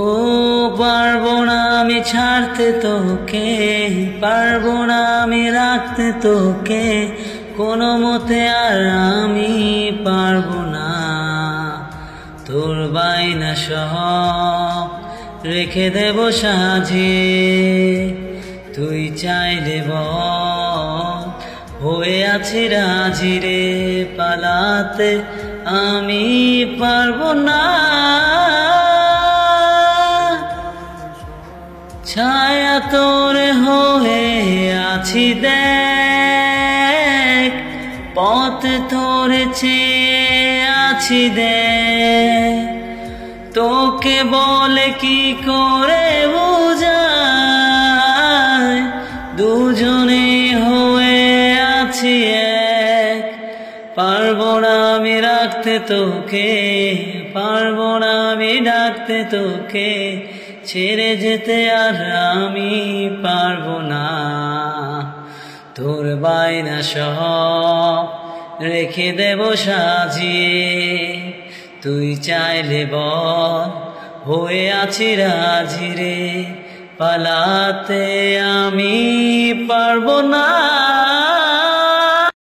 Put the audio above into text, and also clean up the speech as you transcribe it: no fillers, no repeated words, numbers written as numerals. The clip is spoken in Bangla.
ও পারবো না আমি ছাড়তে তোকে, পারবো না আমি রাখতে তোকে, কোনো মতে আর আমি পারবো না। তোর বায়না সব রেখে দেব সাজিয়ে, তুই চাইলে বল হয়ে আছি রাজি রে, পালাতে আমি পারবো না। ছায়া তোর হয়ে আছি দেখ, পথ তোর চেয়ে আছি দেখ, তোকে বলে কি করে বুঝাই, দুজনে হয়ে আছি এক। পারবো না আমি রাখতে তোকে, পারবো না আমি ডাকতে তোকে, ছেড়ে যেতে আর আমি পারবো না। তোর বায়না সব রেখে দেব সাজিয়ে, তুই চাইলে বল হয়ে আছি রাজি রে, পালাতে আমি পারবো না।